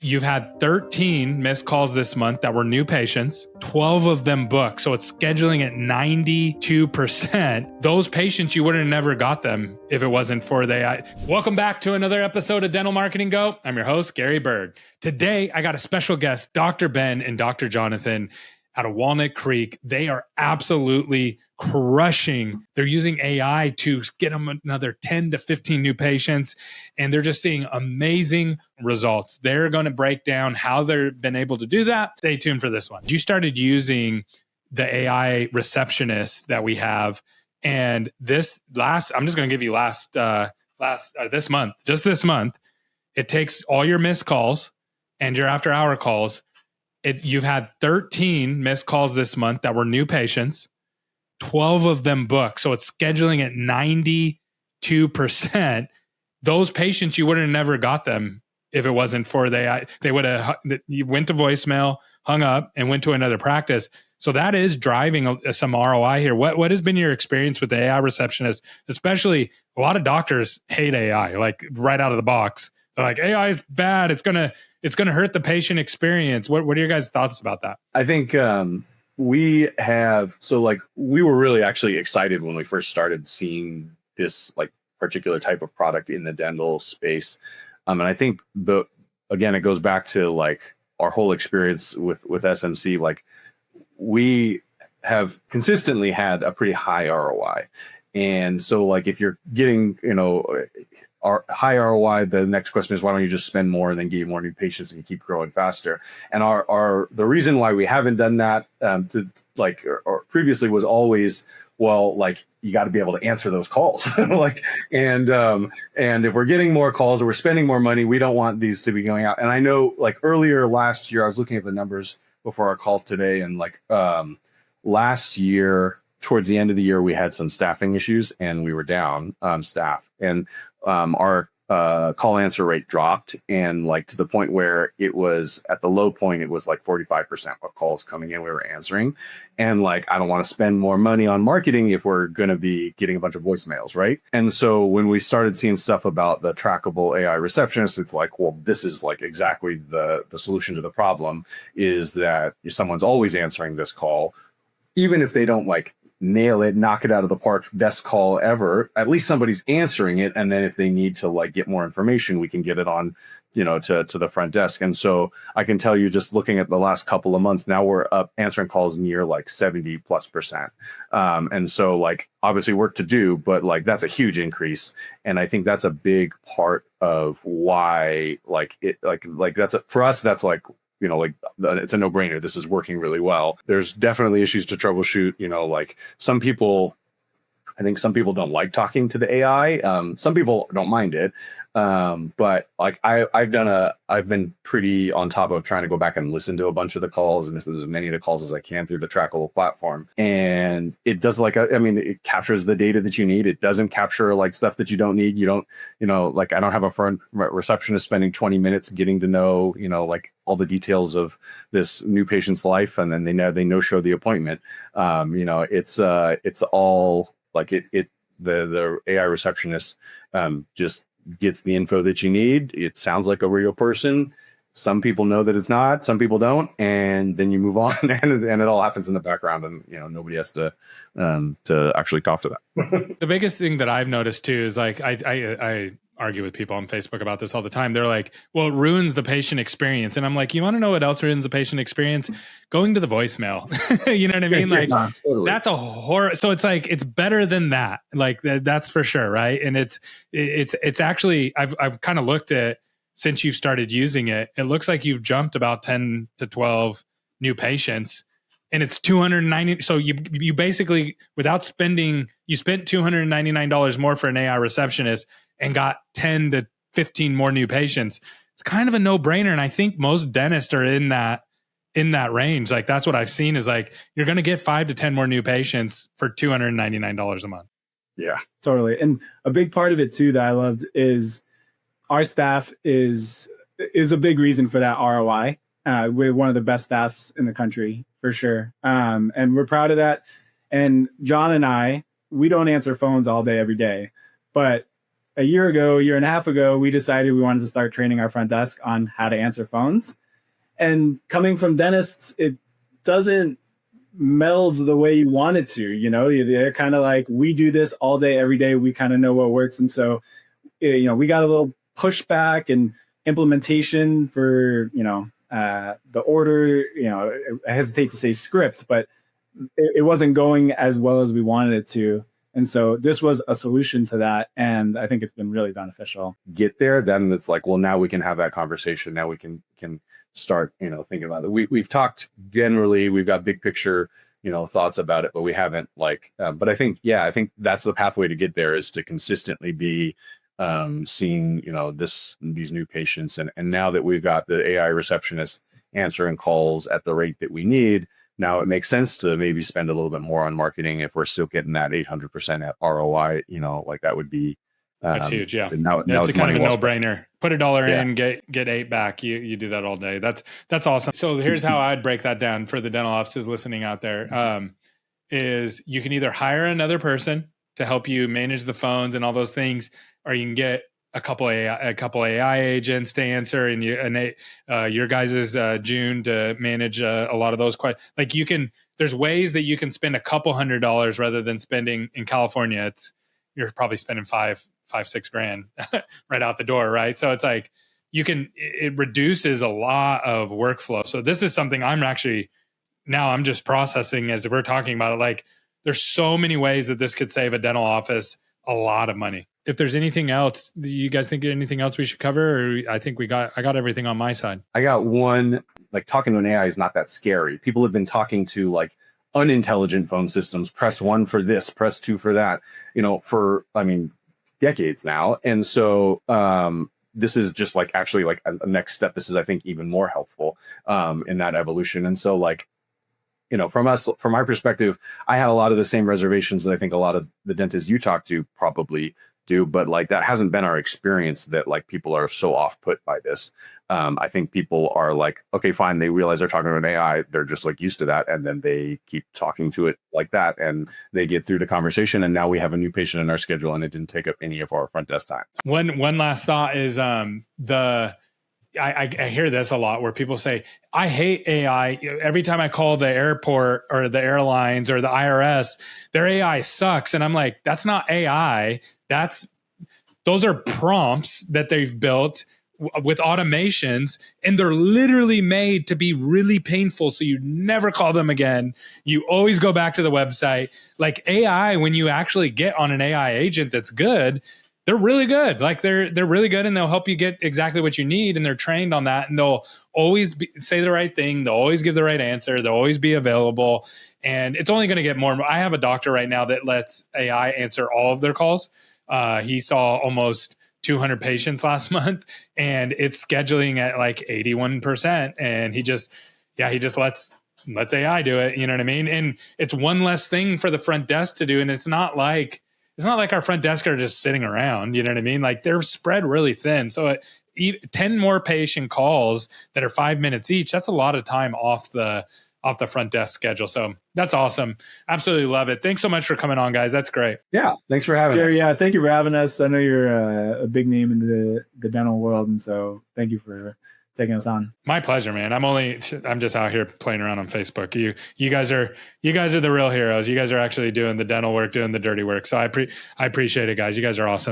You've had 13 missed calls this month that were new patients, 12 of them booked. So it's scheduling at 92%. Those patients, you would have never got them if it wasn't for the AI. Welcome back to another episode of Dental Marketing Go. I'm your host, Gary Bird. Today, I got a special guest, Dr. Ben and Dr. Jonathan out of Walnut Creek. They are absolutely crushing. They're using AI to get them another 10 to 15 new patients, and they're just seeing amazing results. They're going to break down how they've been able to do that. Stay tuned for this one. You started using the AI receptionist that we have, and I'm just going to give you this month, it takes all your missed calls and your after hour calls. You've had 13 missed calls this month that were new patients, 12 of them booked. So it's scheduling at 92%. Those patients, you would have never got them if it wasn't for they would have, you went to voicemail, hung up, and went to another practice. So that is driving some ROI here. What has been your experience with the AI receptionist? Especially a lot of doctors hate AI, like right out of the box. They're like, AI is bad. It's gonna hurt the patient experience. What are your guys' thoughts about that? I think we were really actually excited when we first started seeing this like particular type of product in the dental space. And I think again, it goes back to like our whole experience with SMC. Like we have consistently had a pretty high ROI. And so like if you're getting, our high ROI, the next question is, why don't you just spend more and then get more new patients and you keep growing faster? And the reason why we haven't done that or previously was always, well, like you got to be able to answer those calls. and if we're getting more calls or we're spending more money, we don't want these to be going out. And I know like earlier last year, I was looking at the numbers before our call today, and like last year, towards the end of the year, we had some staffing issues and we were down staff, and our call answer rate dropped, and like to the point where it was at the low point, it was like 45% of calls coming in we were answering. And like, I don't want to spend more money on marketing if we're going to be getting a bunch of voicemails, right? And so when we started seeing stuff about the Trackable AI receptionist, it's like, well, this is like exactly the solution to the problem, is that someone's always answering this call, even if they don't like nail it, knock it out of the park, best call ever, at least somebody's answering it. And then if they need to like get more information, we can get it on, to the front desk. And so I can tell you, just looking at the last couple of months, now we're up answering calls near like 70+%. And so like obviously work to do, but like that's a huge increase. And I think that's a big part of why for us, that's like, it's a no-brainer. This is working really well. There's definitely issues to troubleshoot. Like I think some people don't like talking to the AI. Some people don't mind it. But like I've been pretty on top of trying to go back and listen to a bunch of the calls and listen to as many of the calls as I can through the Trackable platform. And it does it captures the data that you need. It doesn't capture like stuff that you don't need. You don't, like I don't have a front receptionist spending 20 minutes getting to know, like all the details of this new patient's life. And then they no-show the appointment. It's all like the AI receptionist just gets the info that you need. It sounds like a real person. Some people know that it's not, some people don't, and then you move on, and it all happens in the background, and nobody has to actually talk to that. The biggest thing that I've noticed too is like I argue with people on Facebook about this all the time. They're like, well, it ruins the patient experience. And I'm like, you want to know what else ruins the patient experience? Going to the voicemail. You know what I mean? Like totally. That's a horror. So it's like, it's better than that. Like that's for sure. Right. And it's actually, I've kind of looked at, since you've started using it, it looks like you've jumped about 10 to 12 new patients, and it's $290. So you basically, without spending, you spent $299 more for an AI receptionist and got 10 to 15 more new patients. It's kind of a no-brainer. And I think most dentists are in that range. Like that's what I've seen, is like, you're going to get 5 to 10 more new patients for $299 a month. Yeah, totally. And a big part of it too, that I loved, is our staff is a big reason for that ROI. We're one of the best staffs in the country for sure. And we're proud of that. And John and I, we don't answer phones all day, every day, but a year and a half ago, we decided we wanted to start training our front desk on how to answer phones. And coming from dentists, it doesn't meld the way you want it to. They're kind of like, we do this all day, every day. We kind of know what works. And so, we got a little pushback and implementation for, the order, I hesitate to say script, but it wasn't going as well as we wanted it to. And so this was a solution to that. And I think it's been really beneficial. Get there, then it's like, well, now we can have that conversation. Now we can start, thinking about it. We've talked generally, we've got big picture, thoughts about it, but we haven't but I think that's the pathway to get there, is to consistently be seeing, these new patients. And now that we've got the AI receptionist answering calls at the rate that we need, now it makes sense to maybe spend a little bit more on marketing if we're still getting that 800% at ROI, that would be, that's huge. Yeah. Now that's it's kind of a well no-brainer. Put $1 in, get 8 back. You do that all day. That's awesome. So here's how I'd break that down for the dental offices listening out there. Is you can either hire another person to help you manage the phones and all those things, or you can get a couple AI agents to answer, and your guys' June to manage a lot of those. There's ways that you can spend a couple $100 rather than spending in California. You're probably spending $5,000-$6,000 right out the door, right? So it's like it reduces a lot of workflow. So this is something I'm just processing as we're talking about it. Like, there's so many ways that this could save a dental office a lot of money. If there's anything else, do you guys think anything else we should cover? Or I think I got everything on my side. I got one, talking to an AI is not that scary. People have been talking to unintelligent phone systems, press 1 for this, press 2 for that, for, decades now. And so, this is just actually a next step. This is, I think, even more helpful, in that evolution. And so from my perspective, I had a lot of the same reservations that I think a lot of the dentists you talk to probably do, but that hasn't been our experience, that people are so off put by this. I think people are okay, fine. They realize they're talking to an AI. They're just used to that. And then they keep talking to it like that. And they get through the conversation. And now we have a new patient in our schedule, and it didn't take up any of our front desk time. One last thought is I hear this a lot where people say, I hate AI. Every time I call the airport or the airlines or the IRS, their AI sucks. And I'm like, that's not AI. Those are prompts that they've built with automations, and they're literally made to be really painful. So you never call them again. You always go back to the website. AI, when you actually get on an AI agent that's good, they're really good. They're really good, and they'll help you get exactly what you need, and they're trained on that, and they'll always say the right thing. They'll always give the right answer. They'll always be available, and it's only going to get more. I have a doctor right now that lets AI answer all of their calls. He saw almost 200 patients last month, and it's scheduling at 81%. And he just lets AI do it. You know what I mean? And it's one less thing for the front desk to do. And it's not like our front desk are just sitting around. You know what I mean? They're spread really thin. So 10 more patient calls that are 5 minutes each, that's a lot of time off the front desk schedule. So that's awesome. Absolutely love it. Thanks so much for coming on, guys. That's great. Yeah. Thanks for having us. Yeah. Thank you for having us. I know you're a big name in the dental world. And so thank you for taking us on. My pleasure, man. I'm just out here playing around on Facebook. You guys are the real heroes. You guys are actually doing the dental work, doing the dirty work. So I appreciate it, guys. You guys are awesome.